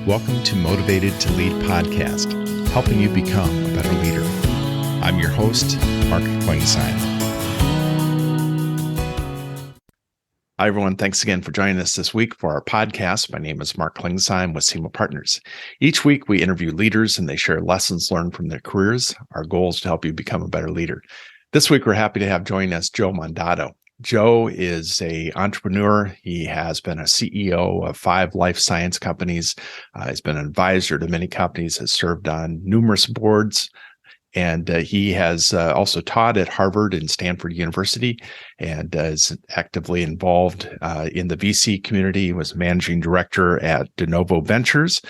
Welcome to Motivated to Lead podcast, helping you become a better leader. I'm your host, Mark Klingsheim. Hi, everyone. Thanks again for joining us this week for our podcast. My name is Mark Klingsheim with Hansen Partners. Each week, we interview leaders and they share lessons learned from their careers. Our goal is to help you become a better leader. This week, we're happy to have joining us Joe Mandato. Joe is an entrepreneur. He has been a CEO of 5 life science companies. He's been an advisor to many companies, has served on numerous boards, and he has also taught at Harvard and Stanford University and is actively involved in the VC community. He was managing director at DeNovo Ventures,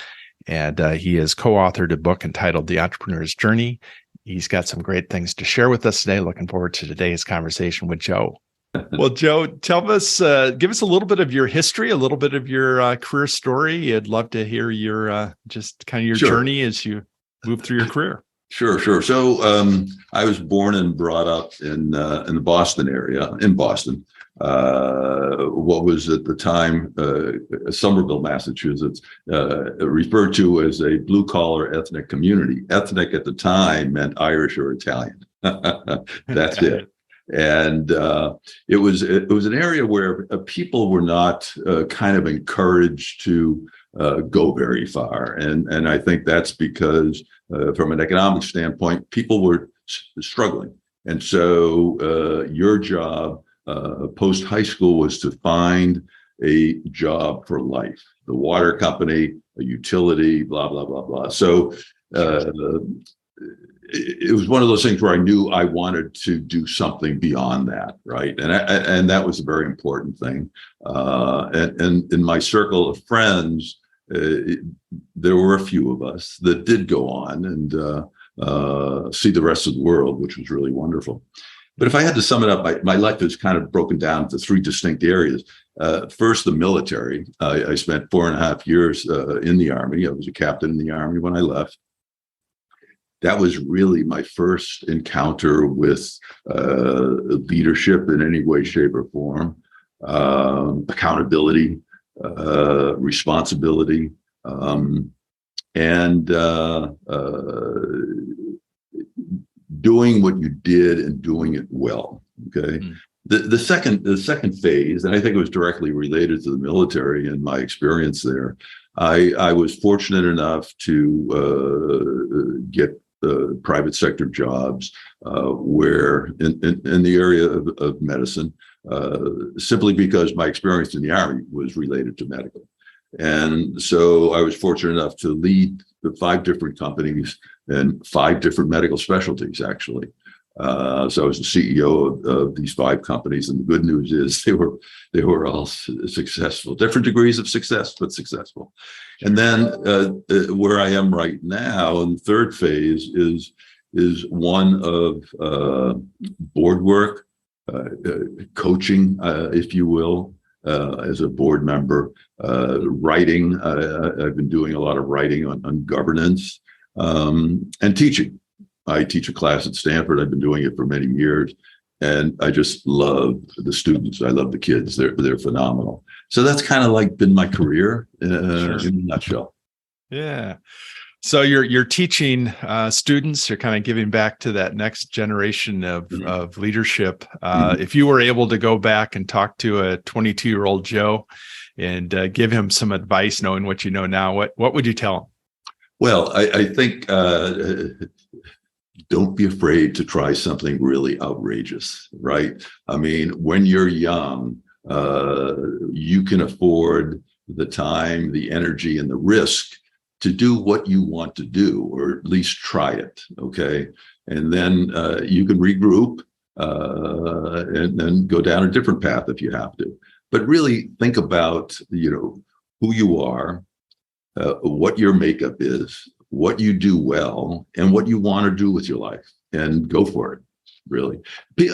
and he has co-authored a book entitled The Entrepreneur's Journey. He's got some great things to share with us today. Looking forward to today's conversation with Joe. Well, Joe, give us a little bit of your history, a little bit of your career story. I'd love to hear your just kind of your journey as you move through your career. Sure. So I was born and brought up in the Boston area, in Boston, what was at the time Somerville, Massachusetts, referred to as a blue-collar ethnic community. Ethnic at the time meant Irish or Italian. That's it. And it was an area where people were not kind of encouraged to go very far, and I think that's because from an economic standpoint, people were struggling, and so your job post high school was to find a job for life, the water company, a utility, blah blah blah blah. So. It was one of those things where I knew I wanted to do something beyond that, right? And that was a very important thing. And in my circle of friends, there were a few of us that did go on and see the rest of the world, which was really wonderful. But if I had to sum it up, my life is kind of broken down into 3 distinct areas. First, the military. I spent 4.5 years in the Army. I was a captain in the Army when I left. That was really my first encounter with leadership in any way, shape, or form, accountability, responsibility, and doing what you did and doing it well. Okay. The second phase, and I think it was directly related to the military and my experience there. I was fortunate enough to get private sector jobs where in the area of medicine, simply because my experience in the Army was related to medical. And so I was fortunate enough to lead 5 different companies and 5 different medical specialties, actually. So I was the CEO of these 5 companies, and the good news is they were all successful, different degrees of success, but successful. And then where I am right now, in the third phase, is one of board work, coaching, if you will, as a board member, writing. I've been doing a lot of writing on governance, and teaching. I teach a class at Stanford. I've been doing it for many years, and I just love the students. I love the kids. They're phenomenal. So that's kind of like been my career in a nutshell. Yeah. So you're teaching students. You're kind of giving back to that next generation of leadership. If you were able to go back and talk to a 22-year-old Joe and give him some advice, knowing what you know now, what would you tell him? Well, I think don't be afraid to try something really outrageous, right? I mean, when you're young, you can afford the time, the energy, and the risk to do what you want to do, or at least try it, okay? And then you can regroup and then go down a different path if you have to. But really think about, who you are, what your makeup is, what you do well, and what you want to do with your life, and go for it, really.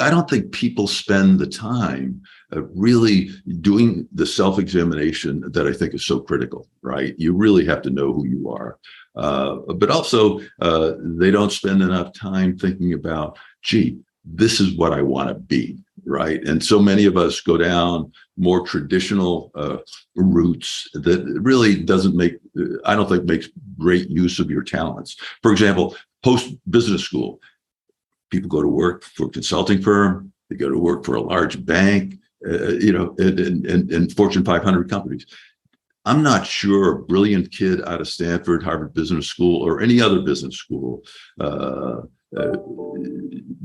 I don't think people spend the time really doing the self-examination that I think is so critical, right? You really have to know who you are. But also, they don't spend enough time thinking about, gee, this is what I want to be, right? And so many of us go down more traditional routes that really doesn't make, I don't think makes great use of your talents. For example, post business school, people go to work for a consulting firm, they go to work for a large bank, in Fortune 500 companies. I'm not sure a brilliant kid out of Stanford, Harvard Business School, or any other business school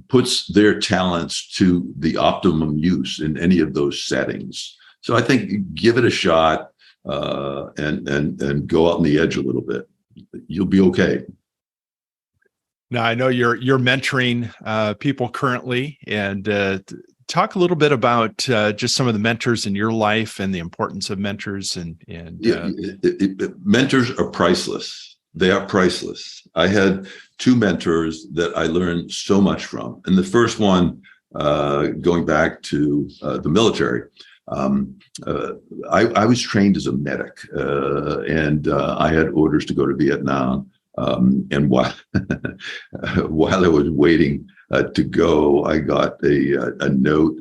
puts their talents to the optimum use in any of those settings. So I think give it a shot and go out on the edge a little bit. You'll be okay. Now, I know you're mentoring people currently, and talk a little bit about just some of the mentors in your life and the importance of mentors. Mentors are priceless. They are priceless. I had two mentors that I learned so much from. And the first one, going back to the military, I was trained as a medic, and I had orders to go to Vietnam. And while I was waiting to go, I got a note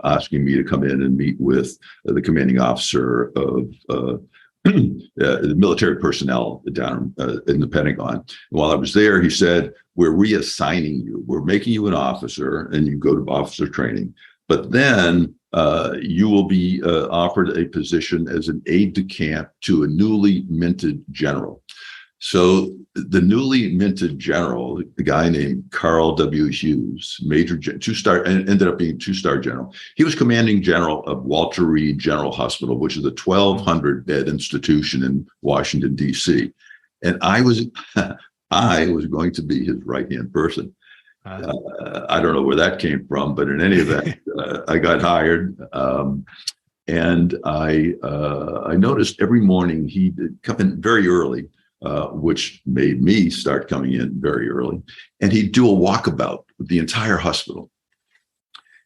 asking me to come in and meet with the commanding officer of the military personnel down in the Pentagon. And while I was there, he said, "We're reassigning you. We're making you an officer, and you go to officer training. But then you will be offered a position as an aide-de-camp to a newly minted general." So the newly minted general, the guy named Carl W. Hughes, two-star, and ended up being two-star general. He was commanding general of Walter Reed General Hospital, which is a 1,200-bed institution in Washington, D.C. And I was going to be his right-hand person. I don't know where that came from, but in any event, I got hired. And I noticed every morning he'd come in very early, which made me start coming in very early. And he'd do a walkabout with the entire hospital.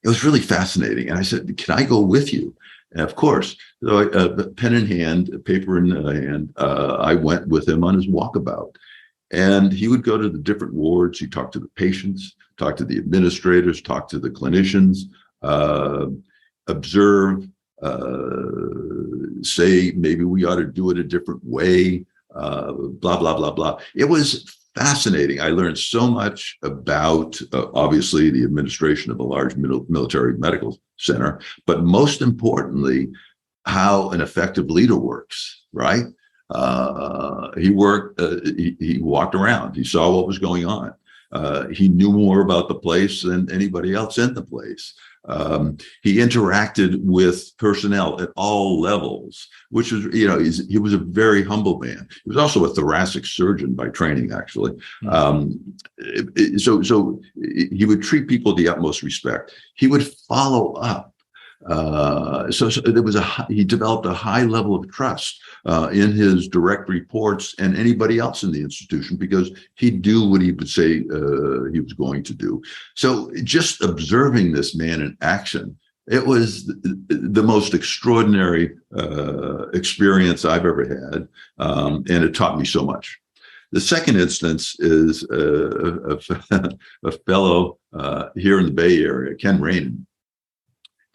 It was really fascinating. And I said, "Can I go with you?" And of course, so pen in hand, paper in hand, I went with him on his walkabout. And he would go to the different wards. He'd talk to the patients, talk to the administrators, talk to the clinicians, observe, say, maybe we ought to do it a different way. Blah, blah, blah, blah. It was fascinating. I learned so much about, obviously, the administration of a large military medical center, but most importantly, how an effective leader works, right? He walked around. He saw what was going on. He knew more about the place than anybody else in the place. He interacted with personnel at all levels, which was, he was a very humble man. He was also a thoracic surgeon by training, actually. So he would treat people with the utmost respect. He would follow up. So there was he developed a high level of trust in his direct reports and anybody else in the institution, because he'd do what he would say he was going to do. So just observing this man in action, it was the most extraordinary experience I've ever had, and it taught me so much. The second instance is a fellow here in the Bay Area, Ken Rainin.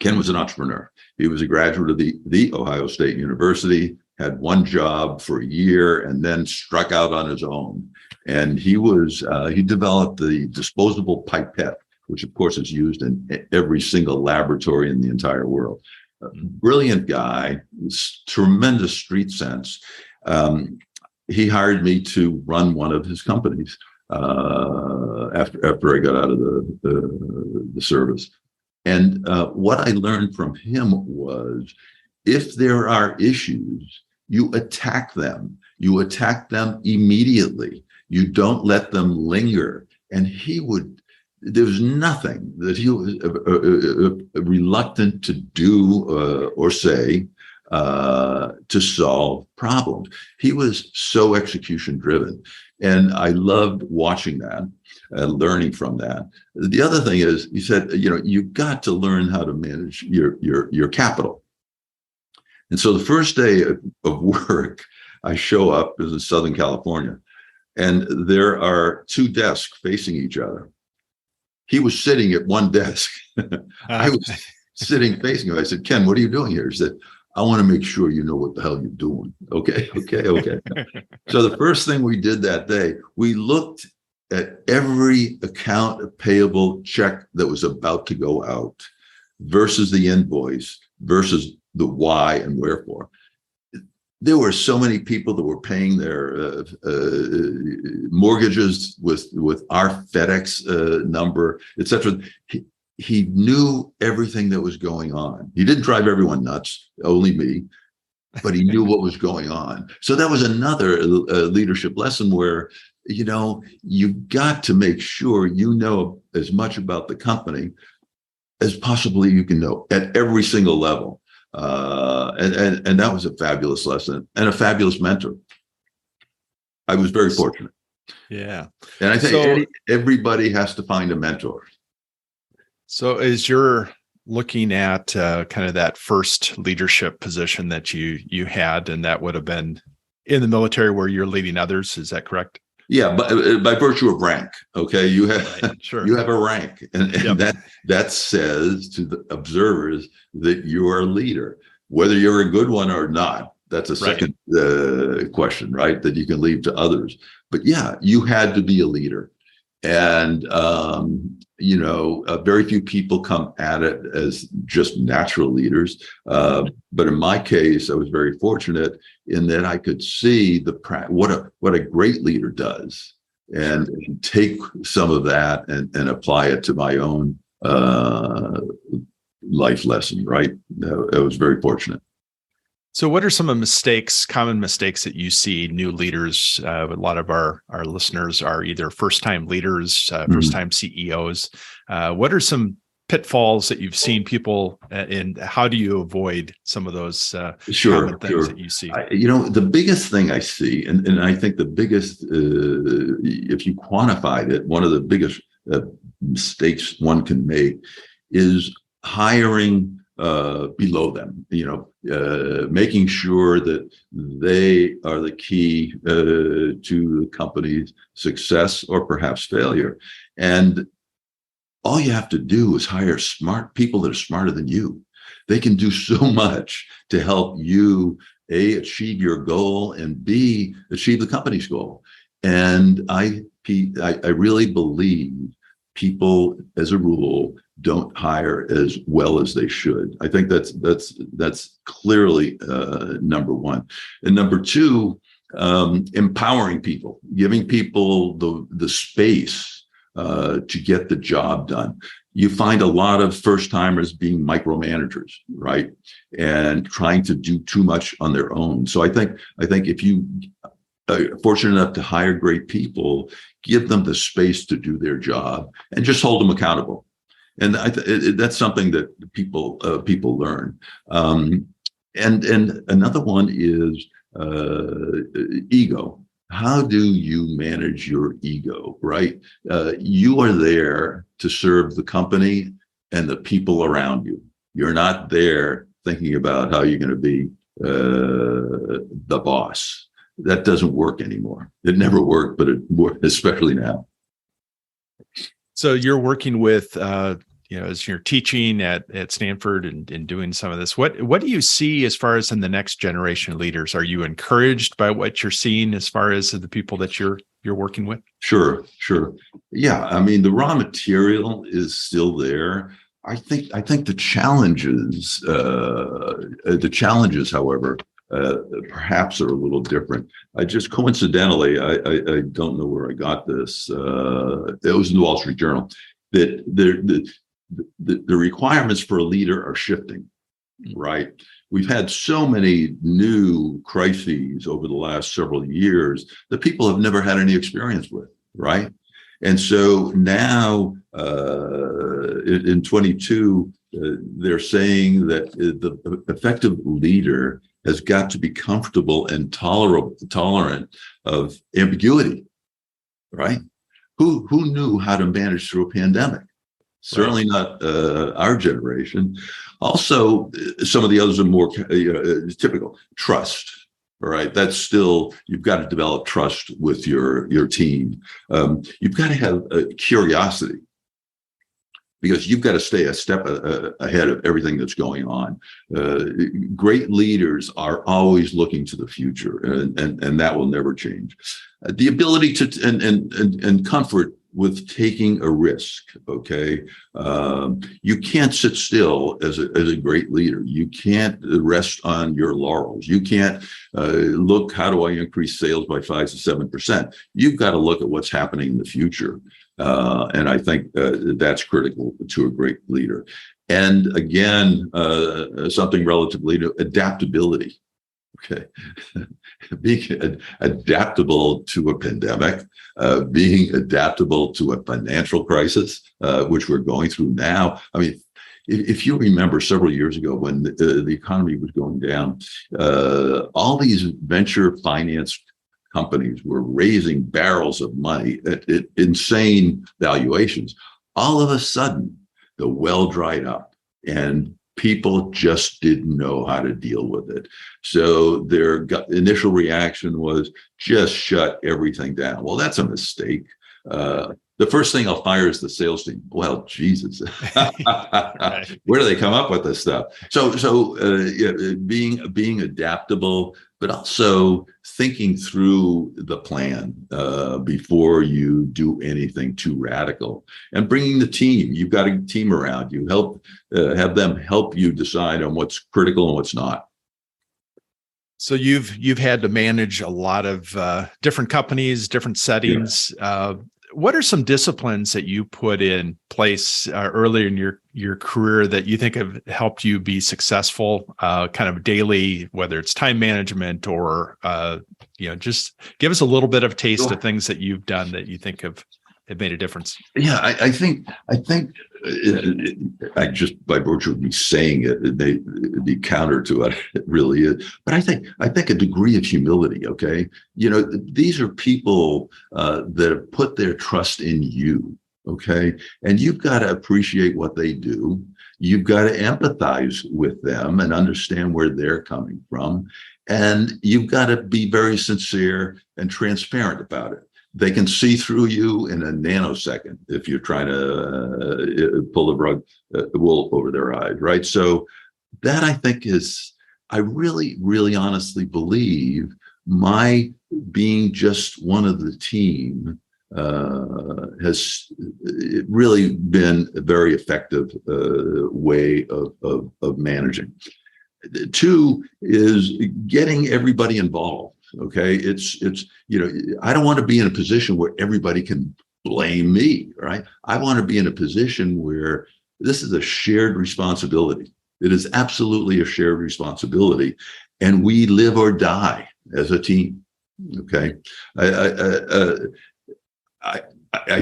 Ken was an entrepreneur. He was a graduate of the Ohio State University, had one job for a year, and then struck out on his own. And he developed the disposable pipette, which of course is used in every single laboratory in the entire world. A brilliant guy, tremendous street sense. He hired me to run one of his companies after I got out of the service. And what I learned from him was, if there are issues, you attack them. You attack them immediately. You don't let them linger. And there was nothing that he was reluctant to do or say to solve problems. He was so execution driven. And I loved watching that and learning from that. The other thing is, he said, you've got to learn how to manage your capital. And so the first day of work, I show up in Southern California, and there are two desks facing each other. He was sitting at one desk. I was sitting facing him. I said, Ken, what are you doing here? He said, I want to make sure you know what the hell you're doing. Okay. So the first thing we did that day, we looked at every account payable check that was about to go out versus the invoice versus the why and wherefore. There were so many people that were paying their mortgages with our FedEx number, etc. He knew everything that was going on. He didn't drive everyone nuts, only me, but he knew what was going on. So that was another leadership lesson where, you've got to make sure you know as much about the company as possibly you can know at every single level. And that was a fabulous lesson and a fabulous mentor. I was very fortunate. Yeah. And I think everybody has to find a mentor. So as you're looking at kind of that first leadership position that you had, and that would have been in the military where you're leading others, is that correct? Yeah, but by virtue of rank, okay, you have right, sure. You have a rank, and Yep. that says to the observers that you are a leader, whether you're a good one or not. That's a second question, right? That you can leave to others. But yeah, you had to be a leader, and very few people come at it as just natural leaders. But in my case, I was very fortunate in that I could see what a great leader does, and take some of that and apply it to my own life lesson. Right, I was very fortunate. So what are some of common mistakes that you see new leaders? A lot of our listeners are either first-time leaders, first-time CEOs. What are some pitfalls that you've seen people, and how do you avoid some of those common things that you see? The biggest thing I see, and I think the biggest, if you quantified it, one of the biggest mistakes one can make is hiring below them, making sure that they are the key to the company's success or perhaps failure. And all you have to do is hire smart people that are smarter than you. They can do so much to help you, A, achieve your goal, and B, achieve the company's goal. And I really believe people, as a rule, don't hire as well as they should. I think that's clearly number one. And number two, empowering people, giving people the space to get the job done. You find a lot of first timers being micromanagers, right, and trying to do too much on their own. So I think if you are fortunate enough to hire great people, give them the space to do their job and just hold them accountable. And that's something that people learn. And another one is ego. How do you manage your ego, right? You are there to serve the company and the people around you. You're not there thinking about how you're going to be the boss. That doesn't work anymore. It never worked, but it works, especially now. So you're working with, as you're teaching at Stanford and doing some of this, what do you see as far as in the next generation of leaders? Are you encouraged by what you're seeing as far as the people that you're working with? Sure. Yeah, I mean, the raw material is still there. I think the challenges, however, perhaps are a little different. I just coincidentally, I don't know where I got this. It was in the Wall Street Journal that the requirements for a leader are shifting, right? We've had so many new crises over the last several years that people have never had any experience with, right? And so now in 22, they're saying that the effective leader has got to be comfortable and tolerant of ambiguity, right? Who knew how to manage through a pandemic? Certainly not our generation. Also, some of the others are more typical. Trust, all right? That's still, you've got to develop trust with your team. You've got to have curiosity. because you've got to stay a step ahead of everything that's going on. Great leaders are always looking to the future, and that will never change. The ability to and comfort with taking a risk. Okay, you can't sit still as a great leader. You can't rest on your laurels. You can't look, how do I increase sales by 5 to 7%? You've got to look at what's happening in the future. And I think that's critical to a great leader. And again, something relatively to adaptability. Okay, being adaptable to a pandemic, being adaptable to a financial crisis, which we're going through now. I mean, if you remember several years ago when the economy was going down, all these venture finance companies were raising barrels of money at insane valuations. All of a sudden, the well dried up and people just didn't know how to deal with it. So their initial reaction was just shut everything down. Well, that's a mistake. The first thing I'll fire is the sales team. Well, Jesus, where do they come up with this stuff? So being adaptable, but also thinking through the plan before you do anything too radical, and bringing the team. You've got a team around you. Have them help you decide on what's critical and what's not. So you've had to manage a lot of different companies, different settings. Yeah. What are some disciplines that you put in place earlier in your career that you think have helped you be successful, kind of daily, whether it's time management or, just give us a little bit of taste of things that you've done that you think have made a difference? Yeah, I think I just, by virtue of me saying it, it may be counter to what it really is. But I think a degree of humility. Okay, these are people that have put their trust in you. Okay, and you've got to appreciate what they do. You've got to empathize with them and understand where they're coming from, and you've got to be very sincere and transparent about it. They can see through you in a nanosecond if you're trying to pull the wool over their eyes, right? So that, I think, I really, really honestly believe my being just one of the team has really been a very effective way of managing. Two is getting everybody involved. Okay, it's I don't want to be in a position where everybody can blame me, right? I want to be in a position where this is a shared responsibility. It is absolutely a shared responsibility, and we live or die as a team. Okay, I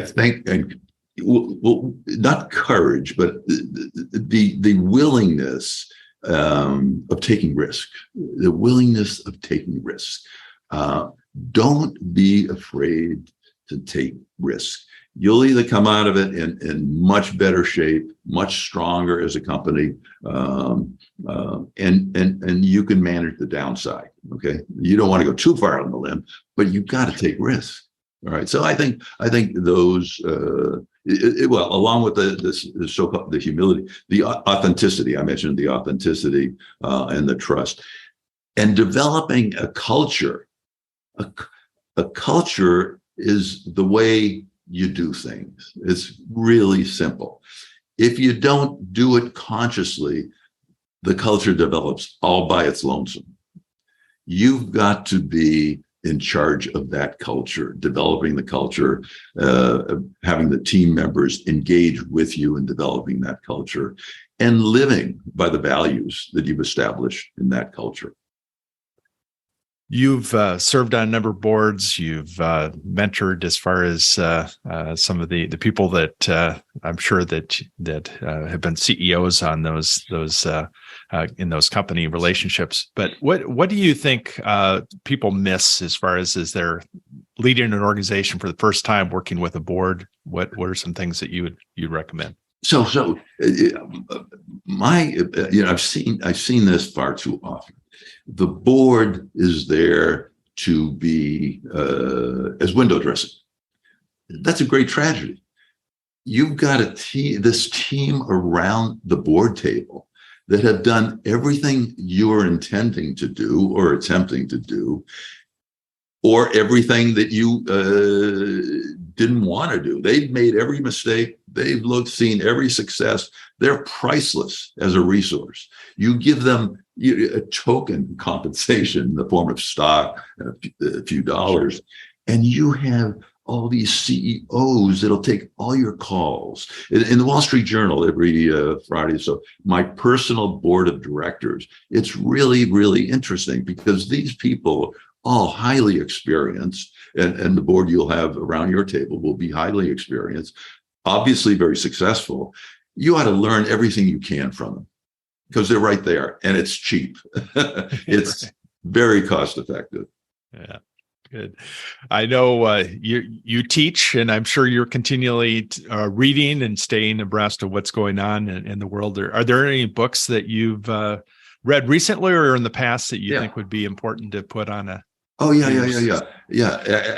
think, and well, not courage, but the willingness of taking risk, the willingness of taking risk. Don't be afraid to take risk. You'll either come out of it in much better shape, much stronger as a company, and you can manage the downside. Okay, you don't want to go too far on the limb, but you've got to take risks. All right. So I think those. Well, along with the so-called the humility, the authenticity, I mentioned the authenticity and the trust, and developing a culture. A culture is the way you do things. It's really simple. If you don't do it consciously, the culture develops all by its lonesome. You've got to be in charge of that culture, developing the culture, having the team members engage with you in developing that culture, and living by the values that you've established in that culture. You've served on a number of boards. You've mentored as far as some of the people that I'm sure that have been CEOs on those in those company relationships. But what do you think people miss as far as they're leading an organization for the first time, working with a board? What are some things that you'd recommend? So I've seen this far too often. The board is there to be as window dressing. That's a great tragedy. you've got this team around the board table that have done everything you are intending to do or attempting to do, or everything that you didn't want to do. They've made every mistake. They've seen every success. They're priceless as a resource. You give them a token compensation in the form of stock and a few dollars, and you have all these CEOs that'll take all your calls. In the Wall Street Journal every Friday, so my personal board of directors, it's really, really interesting because these people, all highly experienced, and the board you'll have around your table will be highly experienced, obviously very successful. You ought to learn everything you can from them because they're right there and it's cheap. It's very cost effective. Yeah. Good. I know you teach, and I'm sure you're continually reading and staying abreast of what's going on in the world. Are there any books that you've read recently or in the past that you think would be important to put on a? Oh, yeah.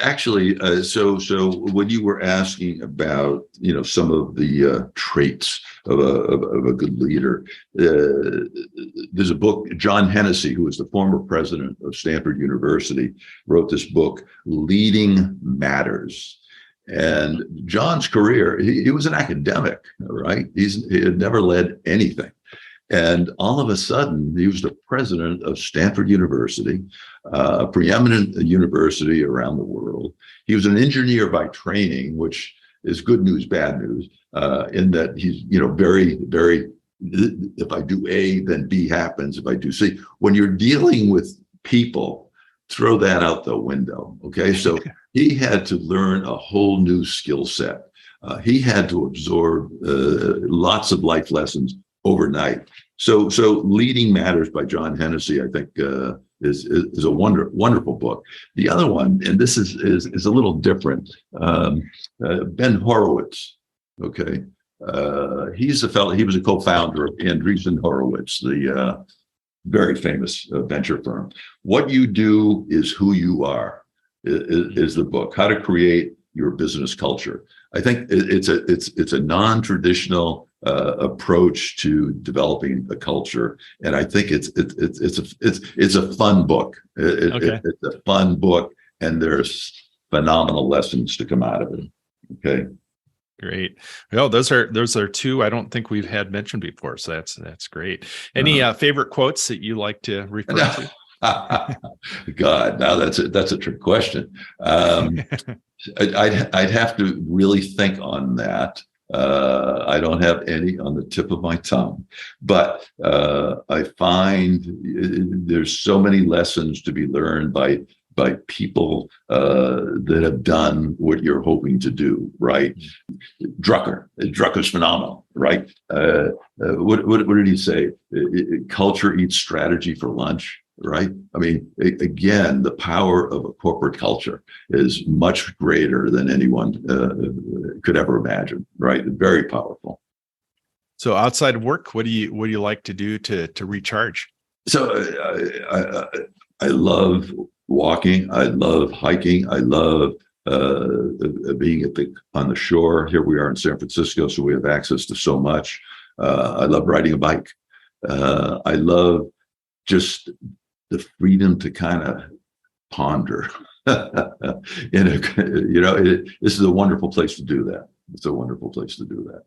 Actually, so when you were asking about, some of the traits of a good leader, there's a book. John Hennessy, who was the former president of Stanford University, wrote this book, Leading Matters. And John's career, he was an academic, right? He had never led anything. And all of a sudden, he was the president of Stanford University, a preeminent university around the world. He was an engineer by training, which is good news, bad news, in that he's, very, very, if I do A, then B happens. If I do C, when you're dealing with people, throw that out the window. Okay. So he had to learn a whole new skill set. He had to absorb lots of life lessons overnight. So Leading Matters by John Hennessy, I think, is a wonderful book. The other one, and this is a little different, Ben Horowitz. Okay, he's a fellow. He was a co-founder of Andreessen Horowitz, the very famous venture firm. What you do is who you are. Is the book, How to Create Your Business Culture. I think it's a non-traditional approach to developing a culture, and I think it's a fun book. It's a fun book, and there's phenomenal lessons to come out of it. Okay, great. Well, those are two I don't think we've had mentioned before, so that's great. Any favorite quotes that you like to refer to? God, now that's a trick question. I'd have to really think on that. I don't have any on the tip of my tongue, but I find there's so many lessons to be learned by people that have done what you're hoping to do, right? Drucker's phenomenal, right? What did he say? Culture eats strategy for lunch. Right. I mean, again, the power of a corporate culture is much greater than anyone could ever imagine. Right. Very powerful. So outside of work, what do you like to do to recharge? So I love walking. I love hiking. I love being on the shore. Here we are in San Francisco, so we have access to so much. I love riding a bike. I love just the freedom to kind of ponder. This is a wonderful place to do that. It's a wonderful place to do that.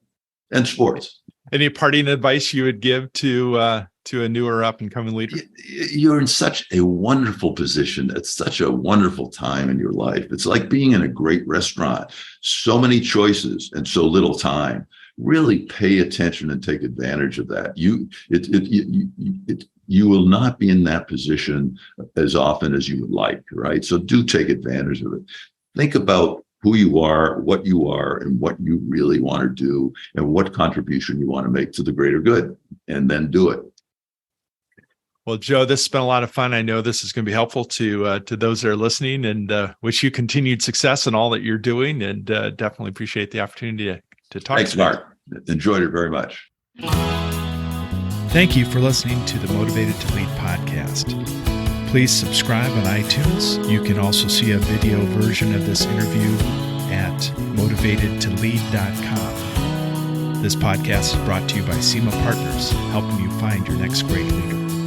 And sports. Any parting advice you would give to a newer up and coming leader? You're in such a wonderful position. It's such a wonderful time in your life. It's like being in a great restaurant. So many choices and so little time. Really pay attention and take advantage of that. You will not be in that position as often as you would like, right? So do take advantage of it. Think about who you are, what you are, and what you really want to do, and what contribution you want to make to the greater good, and then do it. Well, Joe, this has been a lot of fun. I know this is going to be helpful to those that are listening, and wish you continued success in all that you're doing, and definitely appreciate the opportunity to talk. Thanks, Mark. Enjoyed it very much. Thank you for listening to the Motivated to Lead podcast. Please subscribe on iTunes. You can also see a video version of this interview at motivatedtolead.com. This podcast is brought to you by Apercen Partners, helping you find your next great leader.